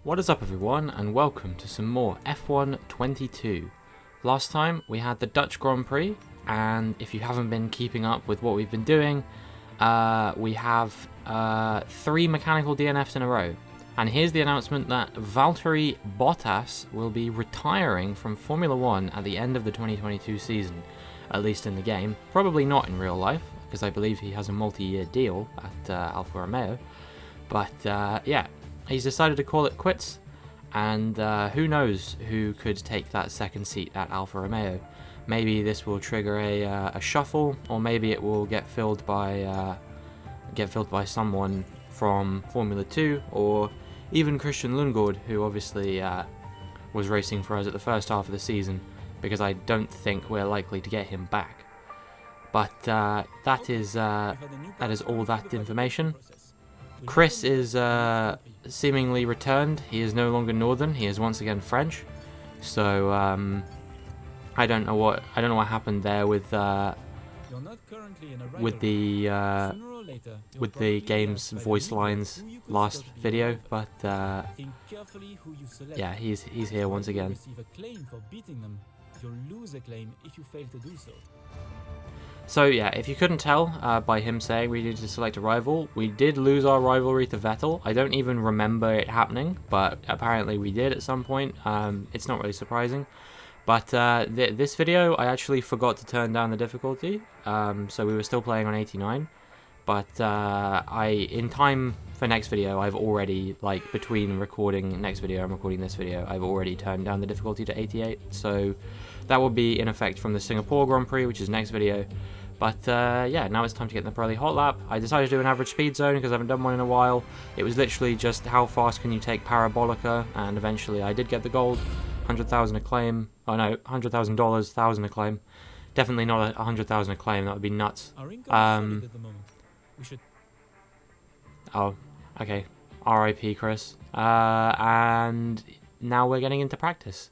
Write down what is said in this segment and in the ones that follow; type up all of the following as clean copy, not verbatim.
What is up everyone, and welcome to some more F1 22. Last time we had the Dutch Grand Prix, and if you haven't been keeping up with what we've been doing, we have 3 mechanical DNFs in a row. And here's the announcement that Valtteri Bottas will be retiring from Formula 1 at the end of the 2022 season, at least in the game. Probably not in real life, because I believe he has a multi-year deal at Alfa Romeo. But yeah, he's decided to call it quits, and who knows who could take that second seat at Alfa Romeo. Maybe this will trigger a shuffle, or maybe it will get filled by someone from Formula 2, or even Christian Lundgaard, who obviously was racing for us at the first half of the season, because I don't think we're likely to get him back. But that is all that information. Chris is seemingly returned. He is no longer Northern. He is once again French. So I don't know what happened there with the game's voice lines last video, but yeah, he's here once again. So yeah, if you couldn't tell by him saying we needed to select a rival, we did lose our rivalry to Vettel. I don't even remember it happening, but apparently we did at some point. It's not really surprising. But this video, I actually forgot to turn down the difficulty, so we were still playing on 89. But in time for next video, I've already, like, between recording next video and recording this video, I've already turned down the difficulty to 88. So that will be in effect from the Singapore Grand Prix, which is next video. But yeah, now it's time to get in the Pirelli hot lap. I decided to do an average speed zone because I haven't done one in a while. It was literally just how fast can you take Parabolica, and eventually I did get the gold. 100,000 acclaim. Oh no, $100,000, 1,000 acclaim. Definitely not 100,000 acclaim. That would be nuts. Oh, okay. R.I.P. Chris. And now we're getting into practice.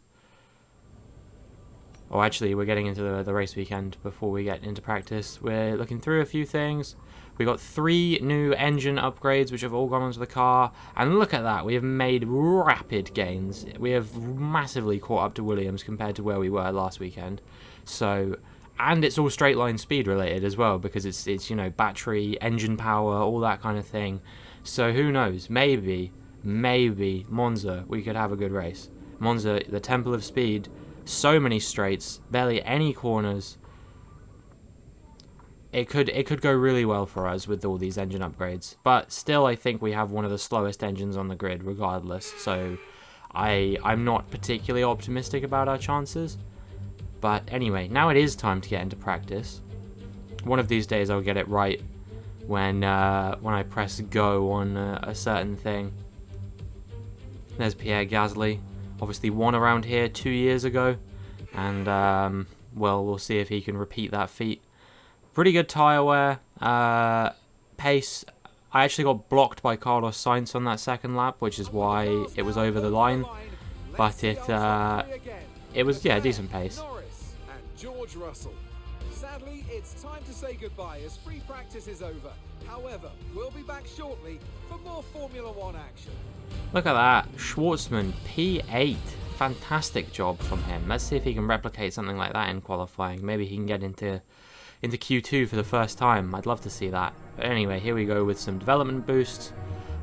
Oh, actually, we're getting into the race weekend before we get into practice. We're looking through a few things. We got 3 new engine upgrades, which have all gone onto the car. And look at that, we have made rapid gains. We have massively caught up to Williams compared to where we were last weekend. So, and it's all straight line speed related as well, because it's you know, battery, engine power, all that kind of thing. So who knows? Maybe Monza, we could have a good race. Monza, the temple of speed. So many straights, barely any corners. It could go really well for us with all these engine upgrades. But still, I think we have one of the slowest engines on the grid regardless. So I'm not particularly optimistic about our chances. But anyway, now it is time to get into practice. One of these days I'll get it right when I press go on a certain thing. There's Pierre Gasly. Obviously won around here 2 years ago, and well, we'll see if he can repeat that feat. Pretty good tyre wear, pace. I actually got blocked by Carlos Sainz on that second lap, which is why it was over the line, but it was, yeah, decent pace. Sadly, it's time to say goodbye as free practice is over. However, we'll be back shortly for more Formula 1 action. Look at that, Schwartzman, P8. Fantastic job from him. Let's see if he can replicate something like that in qualifying. Maybe he can get into Q2 for the first time. I'd love to see that. But anyway, here we go with some development boosts,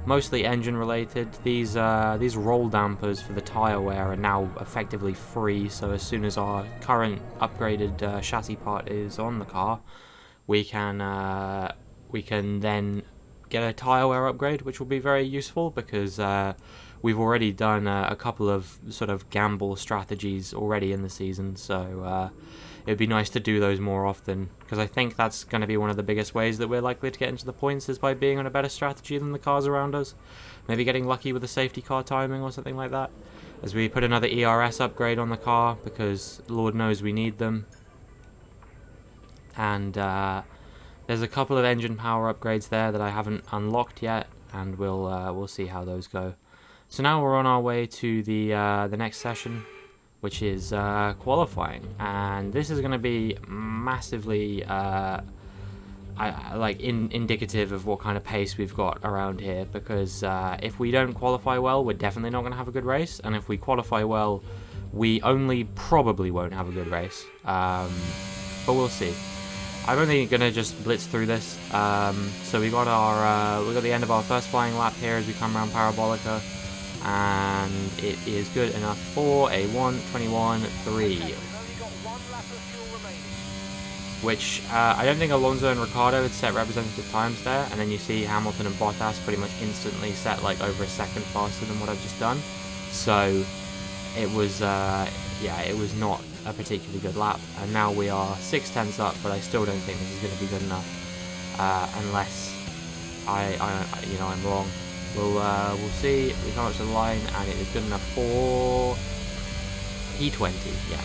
mostly engine related. These roll dampers for the tyre wear are now effectively free, so as soon as our current upgraded chassis part is on the car, we can then get a tyre wear upgrade, which will be very useful because we've already done a couple of sort of gamble strategies already in the season, so it would be nice to do those more often, because I think that's going to be one of the biggest ways that we're likely to get into the points, is by being on a better strategy than the cars around us. Maybe getting lucky with the safety car timing or something like that, as we put another ERS upgrade on the car, because Lord knows we need them. And there's a couple of engine power upgrades there that I haven't unlocked yet, and we'll see how those go. So now we're on our way to the next session, which is qualifying, and this is going to be massively like indicative of what kind of pace we've got around here, because if we don't qualify well, we're definitely not going to have a good race, and if we qualify well, we only probably won't have a good race. But we'll see. I'm only going to just blitz through this. So we got the end of our first flying lap here as we come around Parabolica, and it is good enough for a 1:21.3. Which I don't think Alonso and Ricciardo had set representative times there, and then you see Hamilton and Bottas pretty much instantly set like over a second faster than what I've just done. So it was, it was not a particularly good lap, and now we are 6/10 up, but I still don't think this is going to be good enough, unless I'm wrong. We'll see. We come up to the line, and it is good enough for P20. Yeah,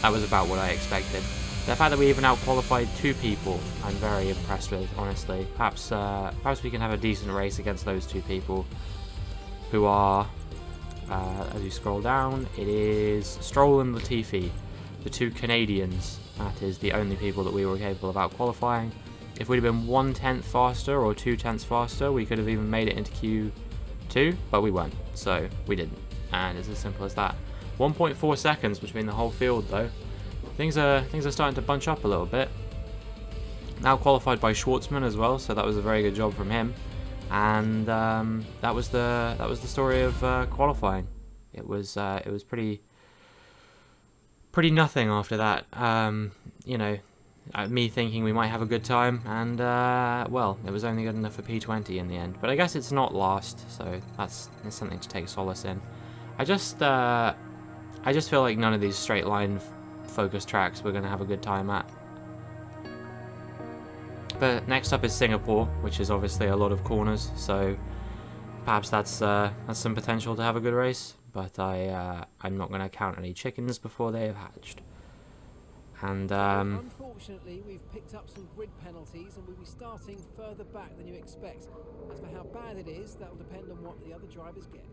that was about what I expected. The fact that we even out-qualified 2 people, I'm very impressed with, honestly. Perhaps we can have a decent race against those 2 people, who are, as you scroll down, it is Stroll and Latifi, the 2 Canadians. That is the only people that we were capable of out-qualifying. If we'd have been 1/10 faster or 2/10 faster, we could have even made it into Q2, but we weren't, so we didn't. And it's as simple as that. 1.4 seconds between the whole field, though. Things are starting to bunch up a little bit. Now qualified by Schwartzman as well, so that was a very good job from him. And that was the story of qualifying. It was pretty nothing after that. Me thinking we might have a good time, and well, it was only good enough for P20 in the end. But I guess it's not last, so that's something to take solace in. I just feel like none of these straight line focus tracks we're going to have a good time at. But next up is Singapore, which is obviously a lot of corners, so perhaps that's some potential to have a good race, but I'm not going to count any chickens before they have hatched. And unfortunately, we've picked up some grid penalties and we'll be starting further back than you expect. As for how bad it is, that will depend on what the other drivers get.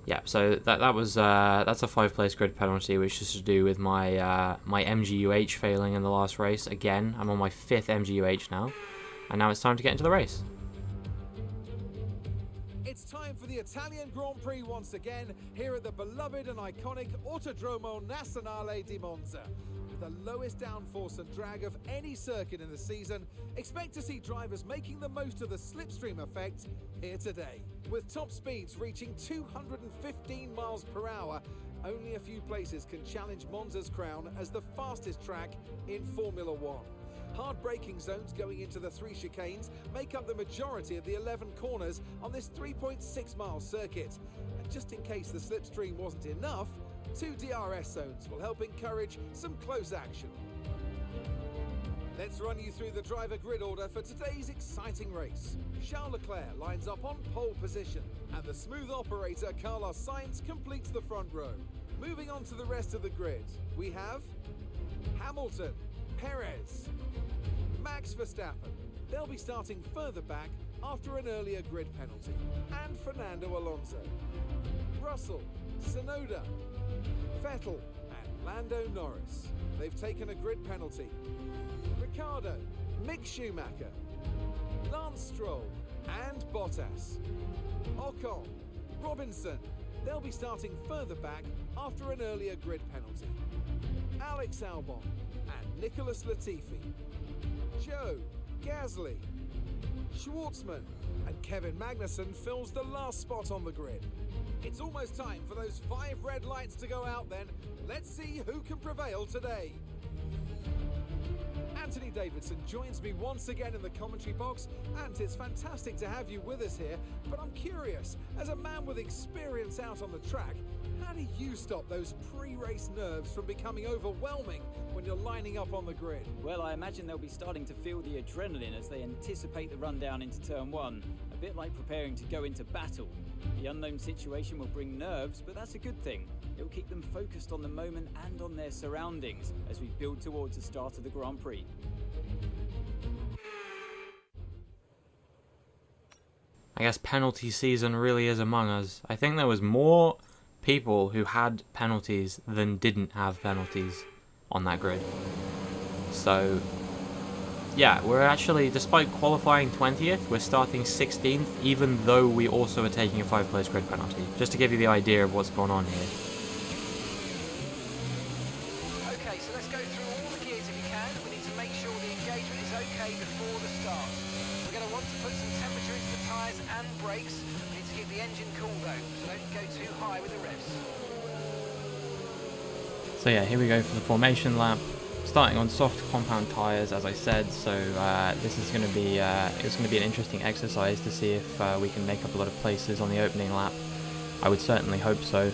Yeah, so that's a 5-place grid penalty, which is to do with my my MGUH failing in the last race. Again, I'm on my 5th MGUH now, and now it's time to get into the race. It's time for the Italian Grand Prix once again, here at the beloved and iconic Autodromo Nazionale di Monza. With the lowest downforce and drag of any circuit in the season, expect to see drivers making the most of the slipstream effect here today. With top speeds reaching 215 miles per hour, only a few places can challenge Monza's crown as the fastest track in Formula One. Hard braking zones going into the 3 chicanes make up the majority of the 11 corners on this 3.6 mile circuit. And just in case the slipstream wasn't enough, 2 DRS zones will help encourage some close action. Let's run you through the driver grid order for today's exciting race. Charles Leclerc lines up on pole position, and the smooth operator Carlos Sainz completes the front row. Moving on to the rest of the grid, we have Hamilton, Perez, Max Verstappen. They'll be starting further back after an earlier grid penalty. And Fernando Alonso, Russell, Tsunoda, Vettel and Lando Norris. They've taken a grid penalty. Ricciardo, Mick Schumacher, Lance Stroll and Bottas. Ocon, Robinson. They'll be starting further back after an earlier grid penalty. Alex Albon and Nicholas Latifi. Joe, Gasly, Schwartzman and Kevin Magnussen fills the last spot on the grid. It's almost time for those 5 red lights to go out then. Let's see who can prevail today. Anthony Davidson joins me once again in the commentary box, and it's fantastic to have you with us here, but I'm curious, as a man with experience out on the track, how do you stop those pre-race nerves from becoming overwhelming when you're lining up on the grid? Well, I imagine they'll be starting to feel the adrenaline as they anticipate the rundown into turn 1, a bit like preparing to go into battle. The unknown situation will bring nerves, but that's a good thing. It will keep them focused on the moment and on their surroundings as we build towards the start of the Grand Prix. I guess penalty season really is among us. I think there was more people who had penalties than didn't have penalties on that grid. So, yeah, we're actually, despite qualifying 20th, we're starting 16th, even though we also are taking a 5-place grid penalty. Just to give you the idea of what's going on here. Okay, so let's go through all the gears if you can. We need to make sure the engagement is okay before the start. We're going to want to put some temperature into the tyres and brakes. We need to keep the engine cool though, so don't go too high with the revs. So yeah, here we go for the formation lap. Starting on soft compound tyres, as I said. So this is going to be it's going to be an interesting exercise to see if we can make up a lot of places on the opening lap. I would certainly hope so.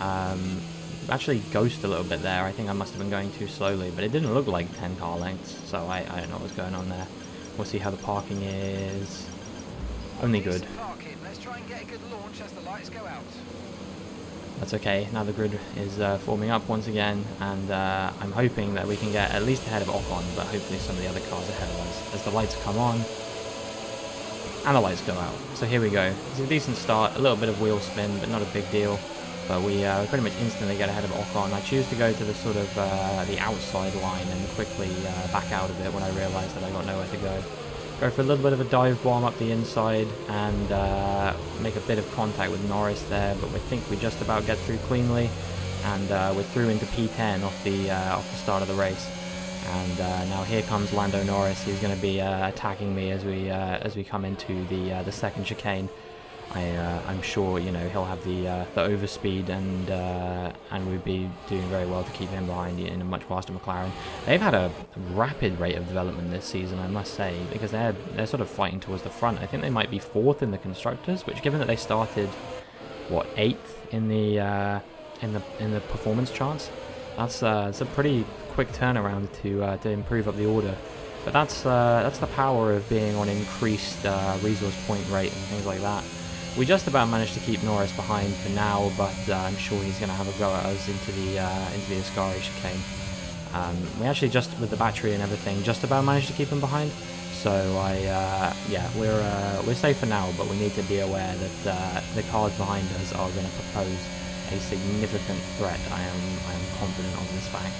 Actually ghosted a little bit there. I think I must have been going too slowly, but it didn't look like 10 car lengths, so I don't know what's going on there. We'll see how the parking is. Only good. Parking. Let's try and get a good launch as the lights go out. That's okay. Now the grid is forming up once again, and I'm hoping that we can get at least ahead of Ocon, but hopefully some of the other cars ahead of us as the lights come on and the lights go out. So here we go. It's a decent start, a little bit of wheel spin, but not a big deal. But we pretty much instantly get ahead of Ocon. I choose to go to the sort of the outside line and quickly back out of it when I realise that I got nowhere to go. Go for a little bit of a dive bomb up the inside and make a bit of contact with Norris there, but we think we just about get through cleanly, and we're through into P10 off the start of the race. And now here comes Lando Norris. He's going to be attacking me as we come into the second chicane. I'm sure, you know, he'll have the overspeed, and we'd be doing very well to keep him behind in a much faster McLaren. They've had a rapid rate of development this season, I must say, because they're sort of fighting towards the front. I think they might be 4th in the constructors, which, given that they started what 8th in the performance charts, that's a pretty quick turnaround to improve up the order. But that's the power of being on increased resource point rate and things like that. We just about managed to keep Norris behind for now, but I'm sure he's going to have a go at us into the Ascari chicane. We actually just, with the battery and everything, just about managed to keep him behind. So yeah, we're safe for now, but we need to be aware that the cars behind us are going to propose a significant threat. I am confident of this fact.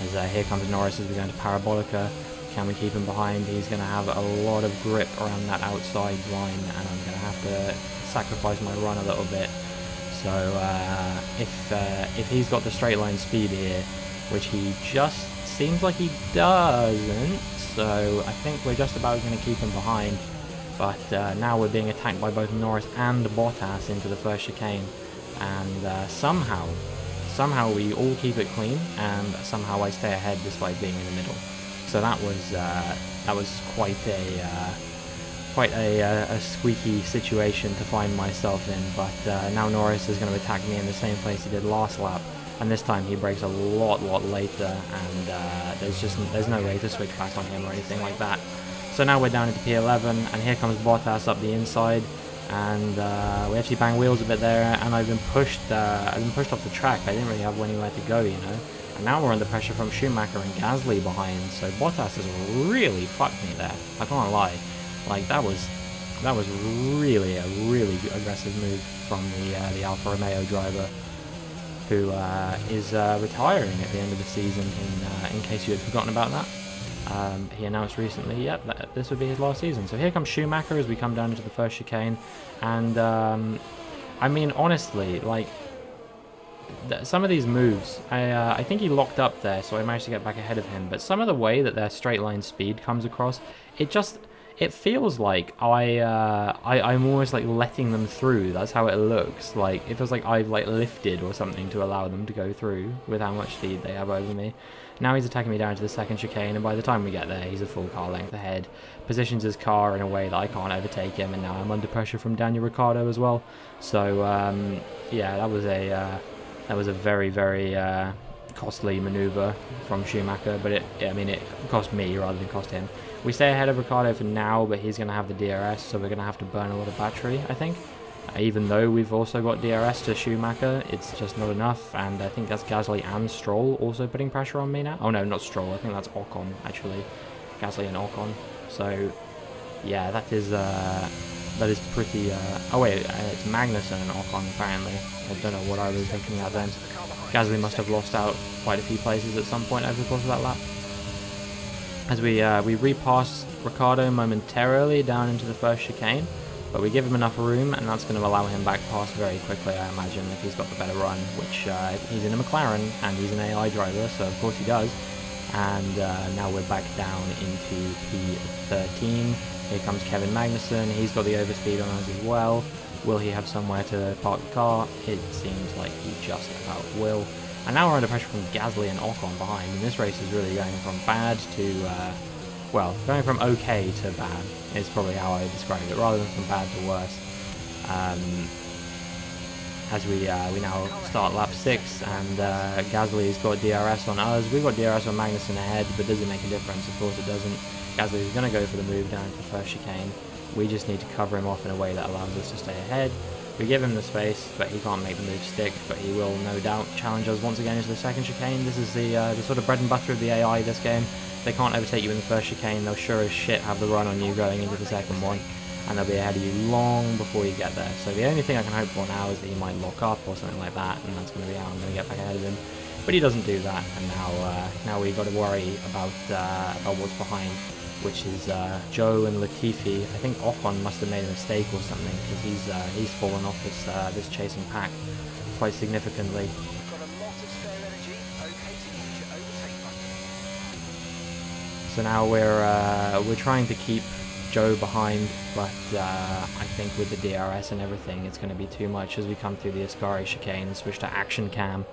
As here comes Norris as we go into Parabolica. Can we keep him behind? He's going to have a lot of grip around that outside line, and I'm going to have to sacrifice my run a little bit. So if he's got the straight line speed here, which he just seems like he doesn't, so I think we're just about going to keep him behind. But now we're being attacked by both Norris and Bottas into the first chicane, and somehow we all keep it clean, and somehow I stay ahead despite being in the middle. So that was quite a squeaky situation to find myself in. But now Norris is going to attack me in the same place he did last lap, and this time he brakes a lot later, and there's no way to switch back on him or anything like that. So now we're down into P11, and here comes Bottas up the inside, and we actually bang wheels a bit there, and I've been pushed off the track. I didn't really have anywhere to go, you know. And now we're under pressure from Schumacher and Gasly behind, so Bottas has really fucked me there. I can't lie. Like that was really a really aggressive move from the Alfa Romeo driver, who is retiring at the end of the season. In case you had forgotten about that, he announced recently, yep, that this would be his last season. So here comes Schumacher as we come down into the first chicane, and I mean honestly, like, some of these moves, I think he locked up there, so I managed to get back ahead of him. But some of the way that their straight line speed comes across, it feels like I'm almost like letting them through. That's how it looks. Like it feels like I've like lifted or something to allow them to go through with how much speed they have over me. Now he's attacking me down to the second chicane, and by the time we get there, he's a full car length ahead. Positions his car in a way that I can't overtake him, and now I'm under pressure from Daniel Ricciardo as well. So yeah, that was a very costly maneuver from Schumacher, but it cost me rather than cost him. We stay ahead of Ricciardo for now, but he's going to have the DRS, so we're going to have to burn a lot of battery, I think. Even though we've also got DRS to Schumacher, it's just not enough, and I think that's Gasly and Stroll also putting pressure on me now. Oh no, not Stroll, I think that's Ocon, actually. Gasly and Ocon. So, yeah, that is pretty... oh wait, it's Magnussen and Ocon, apparently. I don't know what I was thinking at then. Gasly must have lost out quite a few places at some point over the course of that lap. as we repass Ricardo momentarily down into the first chicane, but we give him enough room, and that's going to allow him back past very quickly, I imagine, if he's got the better run, which he's in a McLaren, and he's an AI driver, so of course he does. And now we're back down into P13. Here comes Kevin Magnussen. He's got the overspeed on us as well. Will he have somewhere to park the car? It seems like he just about will. And now we're under pressure from Gasly and Ocon behind, and this race is really going from bad to, well, going from okay to bad is probably how I would describe it, rather than from bad to worse. As we now start lap 6, and Gasly's got DRS on us. We've got DRS on Magnussen ahead, but does it make a difference? Of course it doesn't. Gasly's going to go for the move down to the first chicane. We just need to cover him off in a way that allows us to stay ahead. We give him the space, but he can't make the move stick, but he will no doubt challenge us once again into the second chicane. This is the sort of bread and butter of the AI this game. They can't overtake you in the first chicane. They'll sure as shit have the run on you going into the second one, and they'll be ahead of you long before you get there. So the only thing I can hope for now is that he might lock up or something like that, and that's going to be how I'm going to get back ahead of him. But he doesn't do that, and now we've got to worry about what's behind, which is Joe and Latifi. I think Ocon must have made a mistake or something, because he's fallen off this chasing pack quite significantly. Got a lot of spare energy. Okay to use your overtake button. So now we're trying to keep Joe behind, but I think with the DRS and everything, it's going to be too much as we come through the Ascari chicane and switch to action cam.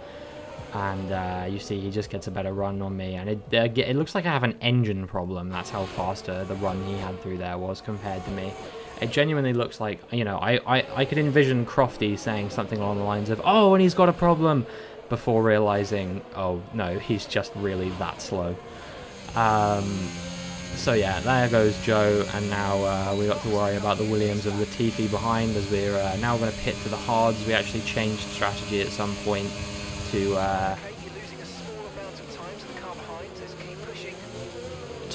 And you see he just gets a better run on me, and it looks like I have an engine problem. That's how faster the run he had through there was compared to me. It genuinely looks like, you know, I could envision Crofty saying something along the lines of, "Oh, and he's got a problem," before realizing, oh no, he's just really that slow. So yeah, there goes Joe, and now we got to worry about the Williams of Latifi behind, as we're now going to pit to the hards. We actually changed strategy at some point to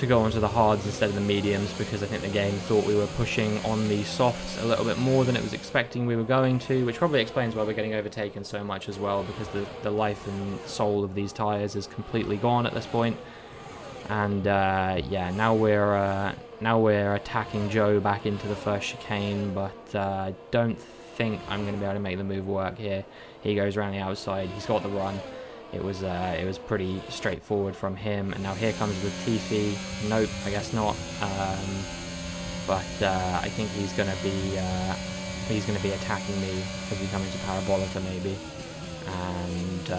go onto the hards instead of the mediums, because I think the game thought we were pushing on the softs a little bit more than it was expecting we were going to, which probably explains why we're getting overtaken so much as well, because the life and soul of these tyres is completely gone at this point. And yeah, now we're attacking Joe back into the first chicane, but I don't think I'm going to be able to make the move work here. He goes around the outside. He's got the run. It was pretty straightforward from him. And now here comes Latifi. Nope, I guess not. But I think he's going to be attacking me as we come into Parabolica maybe. And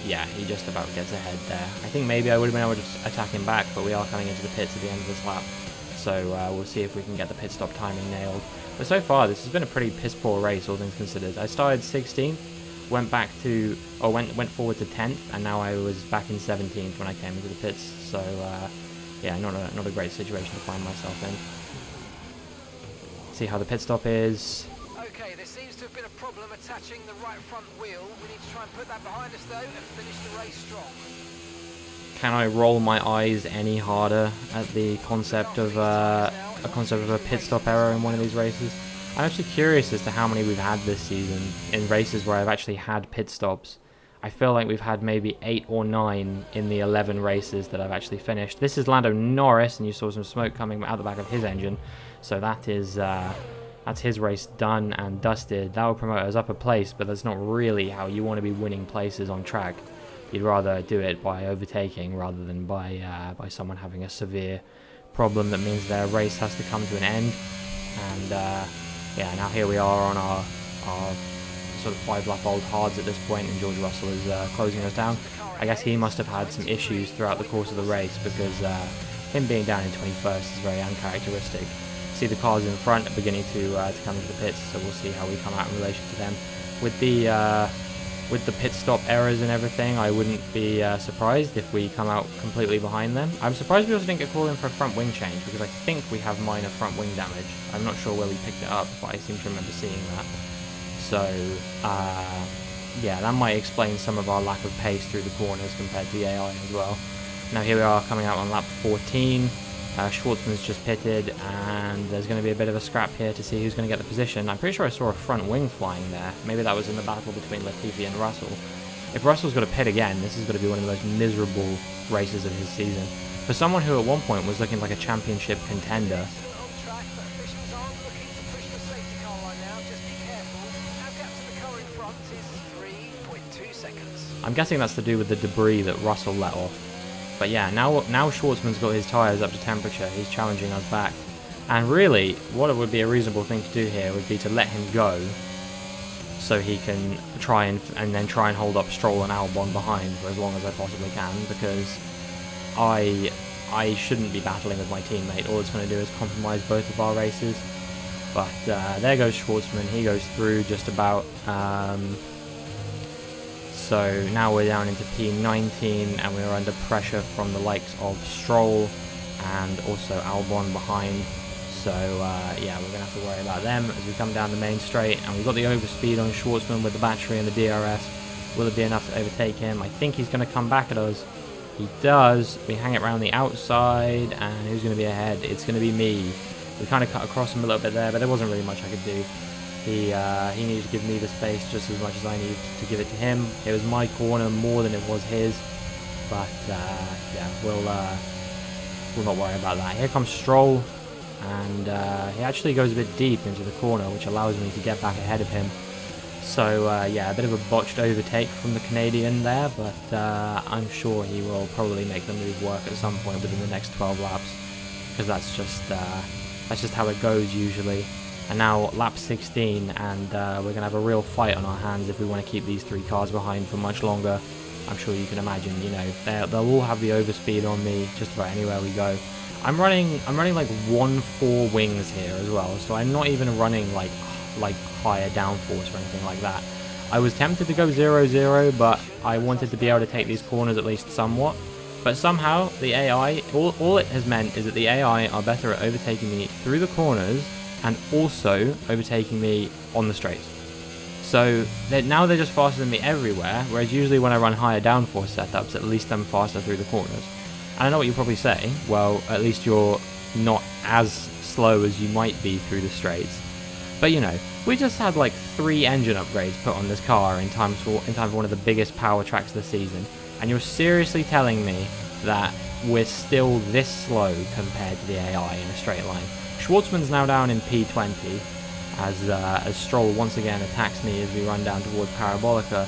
yeah, he just about gets ahead there. I think maybe I would have been able to attack him back, but we are coming into the pits at the end of this lap. So we'll see if we can get the pit stop timing nailed. But so far, this has been a pretty piss poor race, all things considered. I started 16th, went forward to 10th, and now I was back in 17th when I came into the pits. So yeah, not a great situation to find myself in. See how the pit stop is. Okay, there seems to have been a problem attaching the right front wheel. We need to try and put that behind us though and finish the race strong. Can I roll my eyes any harder at the concept of a pit stop error in one of these races? I'm actually curious as to how many we've had this season in races where I've actually had pit stops. I feel like we've had maybe 8 or 9 in the 11 races that I've actually finished. This is Lando Norris, and you saw some smoke coming out the back of his engine, so that's his race done and dusted. That will promote us up a place, but that's not really how you want to be winning places on track. You'd rather do it by overtaking rather than by someone having a severe problem that means their race has to come to an end. And yeah, now here we are on our sort of 5-lap-old hards at this point, and George Russell is closing us down. I guess he must have had some issues throughout the course of the race, because him being down in 21st is very uncharacteristic. See the cars in front are beginning to come into the pits, so we'll see how we come out in relation to them. With the pit stop errors and everything, I wouldn't be surprised if we come out completely behind them. I'm surprised we also didn't get called in for a front wing change, because I think we have minor front wing damage. I'm not sure where we picked it up, but I seem to remember seeing that. So yeah, that might explain some of our lack of pace through the corners compared to the AI as well. Now here we are coming out on lap 14. Schwartzman's just pitted, and there's going to be a bit of a scrap here to see who's going to get the position. I'm pretty sure I saw a front wing flying there. Maybe that was in the battle between Latifi and Russell. If Russell's got to pit again, this is going to be one of the most miserable races of his season. for someone who at one point was looking like a championship contender. On track, but officials aren't looking to push the safety car line now. Just be careful. Our gap to the car in front is 3.2 seconds. I'm guessing that's to do with the debris that Russell let off. But yeah, now Schwartzman's got his tyres up to temperature. He's challenging us back. And really, what it would be a reasonable thing to do here would be to let him go, so he can try and then hold up Stroll and Albon behind for as long as I possibly can, because I shouldn't be battling with my teammate. All it's going to do is compromise both of our races. But there goes Schwartzman. He goes through just about. So now we're down into P19 and we're under pressure from the likes of Stroll and also Albon behind. So yeah, we're going to have to worry about them as we come down the main straight. And we've got the overspeed on Schwartzman with the battery and the DRS. Will it be enough to overtake him? I think he's going to come back at us. He does. We hang it around the outside, and who's going to be ahead? It's going to be me. We kind of cut across him a little bit there, but there wasn't really much I could do. He needed to give me the space just as much as I needed to give it to him. It was my corner more than it was his, but yeah, we'll not worry about that. Here comes Stroll, and he actually goes a bit deep into the corner, which allows me to get back ahead of him. So yeah, a bit of a botched overtake from the Canadian there, but I'm sure he will probably make the move work at some point within the next 12 laps, because that's just how it goes usually. And now lap 16, and we're going to have a real fight on our hands if we want to keep these three cars behind for much longer. I'm sure you can imagine, you know, they'll all have the overspeed on me just about anywhere we go. I'm running like 1.4 wings here as well, so I'm not even running like higher downforce or anything like that. I was tempted to go 0-0, but I wanted to be able to take these corners at least somewhat. But somehow the AI, all it has meant is that the AI are better at overtaking me through the corners and also overtaking me on the straights. So now they're just faster than me everywhere, whereas usually when I run higher downforce setups, at least I'm faster through the corners. And I know what you'll probably say, well, at least you're not as slow as you might be through the straights. But you know, we just had like 3 engine upgrades put on this car in time for one of the biggest power tracks of the season, and you're seriously telling me that we're still this slow compared to the AI in a straight line. Schwartzman's now down in P20 as Stroll once again attacks me as we run down towards Parabolica,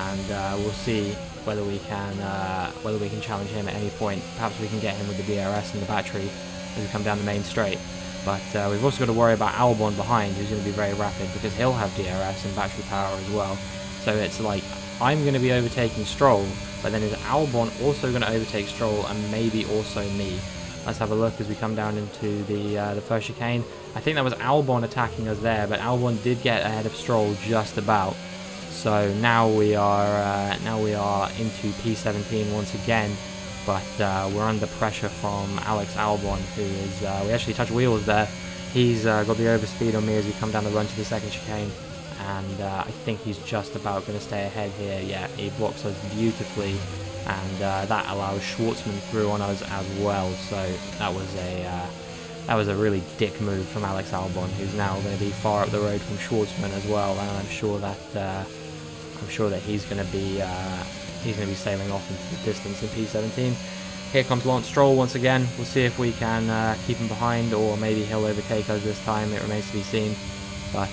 and we'll see whether we can challenge him at any point. Perhaps we can get him with the DRS and the battery as we come down the main straight. But we've also got to worry about Albon behind, who's going to be very rapid because he'll have DRS and battery power as well. So it's like I'm going to be overtaking Stroll, but then is Albon also going to overtake Stroll and maybe also me? Let's have a look as we come down into the first chicane. I think that was Albon attacking us there, but Albon did get ahead of Stroll just about. So now we are into P17 once again, but we're under pressure from Alex Albon, who is we actually touch wheels there. He's got the overspeed on me as we come down the run to the second chicane, and I think he's just about going to stay ahead here. Yeah, he blocks us beautifully, and that allows Schwartzman through on us as well. So that was a really dick move from Alex Albon, who's now going to be far up the road from Schwartzman as well, and I'm sure that he's going to be sailing off into the distance in P17. Here comes Lance Stroll once again. We'll see if we can keep him behind, or maybe he'll overtake us this time. It remains to be seen. But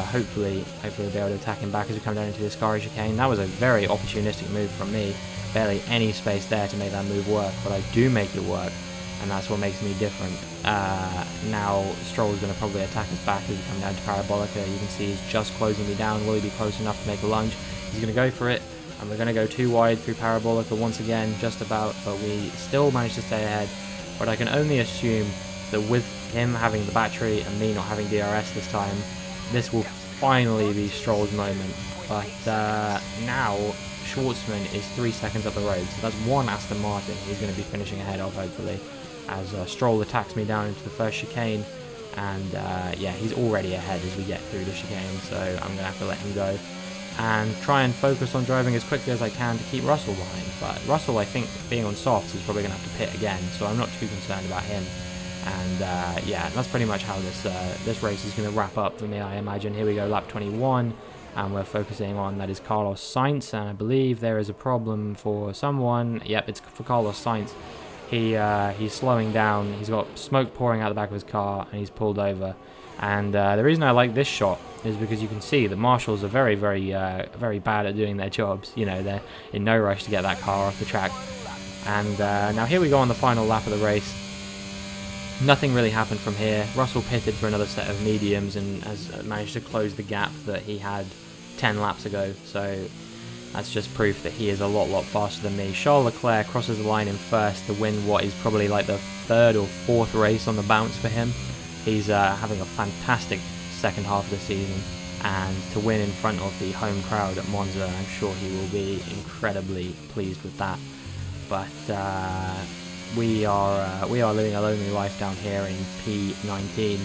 hopefully we'll be able to attack him back as we come down into this Scari chicane. That was a very opportunistic move from me. Barely any space there to make that move work, but I do make it work, and that's what makes me different. Now Stroll's going to probably attack us back as we come down to Parabolica. You can see he's just closing me down. Will he be close enough to make a lunge? He's going to go for it, and we're going to go too wide through Parabolica once again, just about, but we still managed to stay ahead. But I can only assume that with him having the battery and me not having DRS this time, this will finally be Stroll's moment. But now Schwartzman is 3 seconds up the road, so that's one Aston Martin he's going to be finishing ahead of, hopefully, as Stroll attacks me down into the first chicane. And yeah, he's already ahead as we get through the chicane, so I'm going to have to let him go and try and focus on driving as quickly as I can to keep Russell behind. But Russell, I think, being on softs, is probably going to have to pit again, so I'm not too concerned about him. And yeah, that's pretty much how this race is going to wrap up for me, I imagine. Here we go, lap 21, and we're focusing on, that is Carlos Sainz, and I believe there is a problem for someone. Yep, it's for Carlos Sainz. he's slowing down. He's got smoke pouring out the back of his car, and he's pulled over. And the reason I like this shot is because you can see the marshals are very, very bad at doing their jobs. You know, they're in no rush to get that car off the track. And now here we go on the final lap of the race. Nothing really happened from here. Russell pitted for another set of mediums and has managed to close the gap that he had 10 laps ago. So that's just proof that he is a lot faster than me. Charles Leclerc crosses the line in first to win what is probably like the third or fourth race on the bounce for him. He's having a fantastic second half of the season, and to win in front of the home crowd at Monza, I'm sure he will be incredibly pleased with that. But we are living a lonely life down here in P19.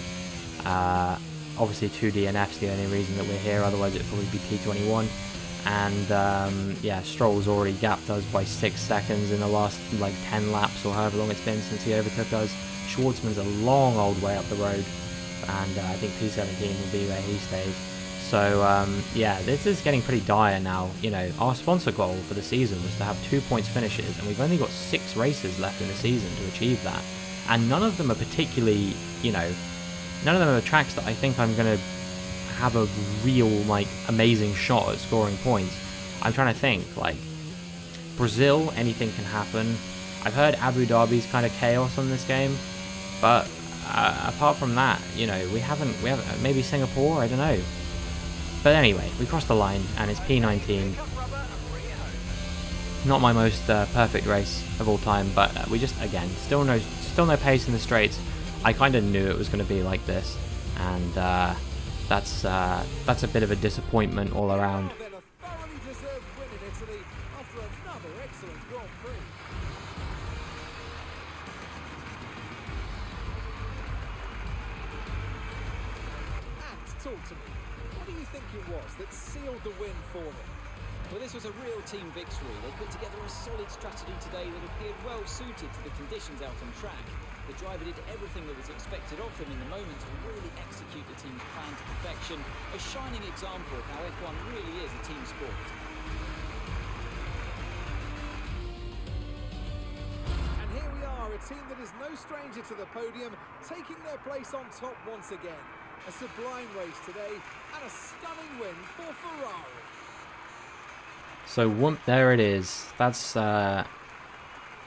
Obviously 2 DNFs the only reason that we're here, otherwise it'd probably be P21. And yeah, Stroll's already gapped us by 6 seconds in the last like 10 laps or however long it's been since he overtook us. Schwartzman's a long old way up the road, and I think P17 will be where he stays. So yeah, this is getting pretty dire now. You know, our sponsor goal for the season was to have 2 points finishes, and we've only got 6 races left in the season to achieve that. And none of them are particularly, you know, none of them are tracks that I think I'm going to have a real, like, amazing shot at scoring points. I'm trying to think, like, Brazil, anything can happen. I've heard Abu Dhabi's kind of chaos on this game, but apart from that, you know, we haven't, maybe Singapore, I don't know. But anyway, we crossed the line, and it's P19. Not my most perfect race of all time, but we just, again, still no pace in the straights. I kind of knew it was going to be like this, and that's a bit of a disappointment all around. Then a thoroughly deserved win in Italy after another excellent Grand Prix. And talk to me. What do you think it was that sealed the win for them? Well, this was a real team victory. They put together a solid strategy today that appeared well suited to the conditions out on track. The driver did everything that was expected of them in the moment to really execute the team's plan to perfection. A shining example of how F1 really is a team sport. And here we are, a team that is no stranger to the podium, taking their place on top once again. A sublime race today, and a stunning win for Ferrari. So whoop, there it is. That's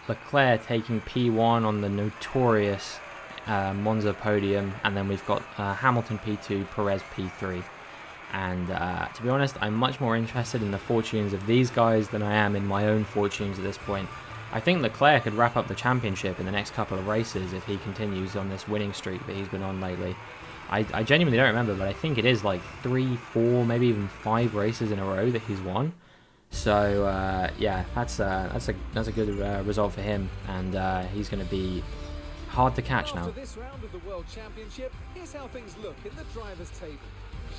Leclerc taking P1 on the notorious Monza podium, and then we've got Hamilton P2, Perez P3. And to be honest, I'm much more interested in the fortunes of these guys than I am in my own fortunes at this point. I think Leclerc could wrap up the championship in the next couple of races if he continues on this winning streak that he's been on lately. I genuinely don't remember, but I think it is like 3, 4, maybe even 5 races in a row that he's won. So yeah, that's a good result for him, and he's going to be hard to catch now. After this round of the World Championship, here's how things look in the drivers' table.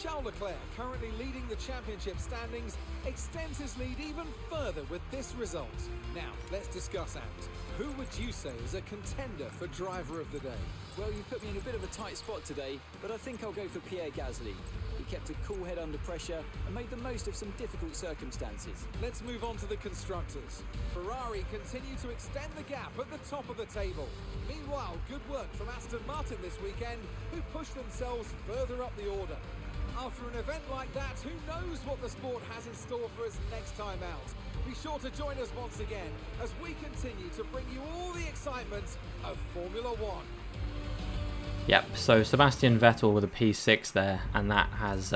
Charles Leclerc, currently leading the championship standings, extends his lead even further with this result. Now, let's discuss out. Who would you say is a contender for driver of the day? Well, you put me in a bit of a tight spot today, but I think I'll go for Pierre Gasly. He kept a cool head under pressure and made the most of some difficult circumstances. Let's move on to the constructors. Ferrari continue to extend the gap at the top of the table. Meanwhile, good work from Aston Martin this weekend, who pushed themselves further up the order. After an event like that, who knows what the sport has in store for us next time out? Be sure to join us once again as we continue to bring you all the excitement of Formula One. Yep, so Sebastian Vettel with a P6 there, and that has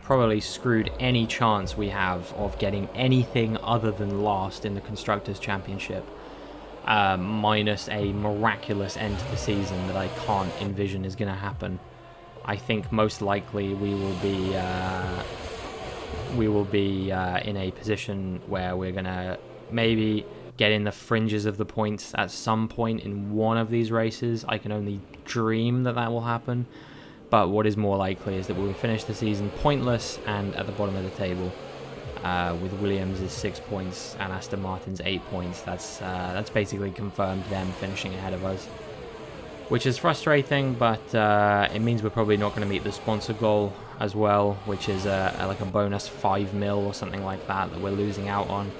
probably screwed any chance we have of getting anything other than last in the Constructors' Championship, minus a miraculous end to the season that I can't envision is going to happen. I think most likely we will be in a position where we're going to maybe get in the fringes of the points at some point in one of these races. I can only dream that will happen, but what is more likely is that we'll finish the season pointless and at the bottom of the table, with Williams' 6 points and Aston Martin's 8 points. That's basically confirmed them finishing ahead of us, which is frustrating, but it means we're probably not going to meet the sponsor goal as well, which is like a bonus 5 mil or something like that we're losing out on.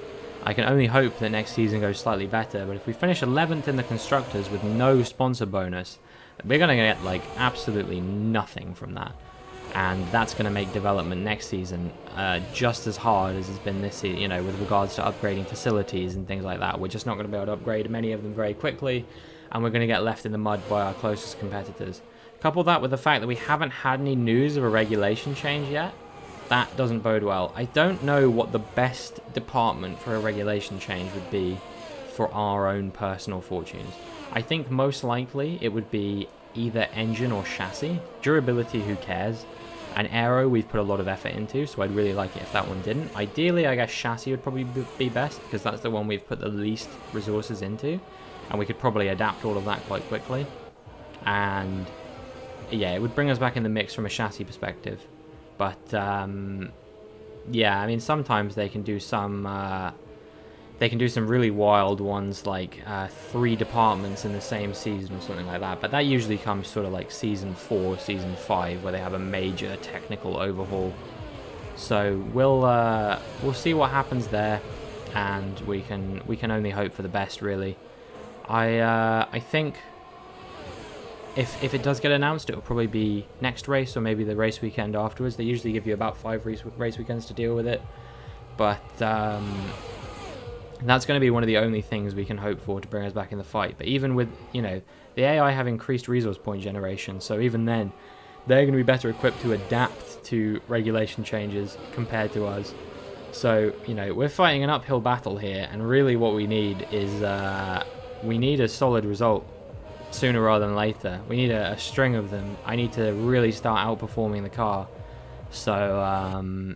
I can only hope that next season goes slightly better, but if we finish 11th in the Constructors with no sponsor bonus, we're going to get like absolutely nothing from that. And that's going to make development next season just as hard as it's been this season, you know, with regards to upgrading facilities and things like that. We're just not going to be able to upgrade many of them very quickly, and we're going to get left in the mud by our closest competitors. Couple that with the fact that we haven't had any news of a regulation change yet, that doesn't bode well. I don't know what the best department for a regulation change would be for our own personal fortunes. I think most likely it would be either engine or chassis. Durability, who cares? And aero, we've put a lot of effort into, so I'd really like it if that one didn't. Ideally, I guess chassis would probably be best, because that's the one we've put the least resources into, and we could probably adapt all of that quite quickly. And yeah, it would bring us back in the mix from a chassis perspective. But yeah, I mean, sometimes they can do some really wild ones, like 3 departments in the same season or something like that. But that usually comes sort of like season 4, season 5, where they have a major technical overhaul. So we'll see what happens there, and we can only hope for the best, really. I think if it does get announced, it'll probably be next race or maybe the race weekend afterwards. They usually give you about 5 race weekends to deal with it, but that's going to be one of the only things we can hope for to bring us back in the fight. But even with, you know, the AI have increased resource point generation, so even then, they're going to be better equipped to adapt to regulation changes compared to us. So, you know, we're fighting an uphill battle here, and really what we need is we need a solid result sooner rather than later. We need a string of them. I need to really start outperforming the car. So,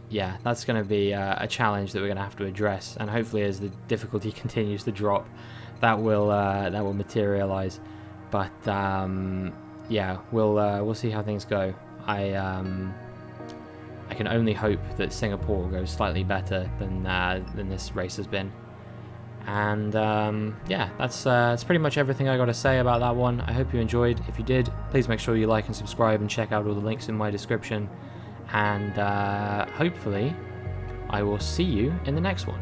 yeah, that's going to be a challenge that we're going to have to address, and hopefully as the difficulty continues to drop, that will materialize. But yeah, we'll see how things go. I can only hope that Singapore goes slightly better than this race has been. And yeah, that's pretty much everything I got to say about that one. I hope you enjoyed. If you did, please make sure you like and subscribe and check out all the links in my description. And hopefully I will see you in the next one.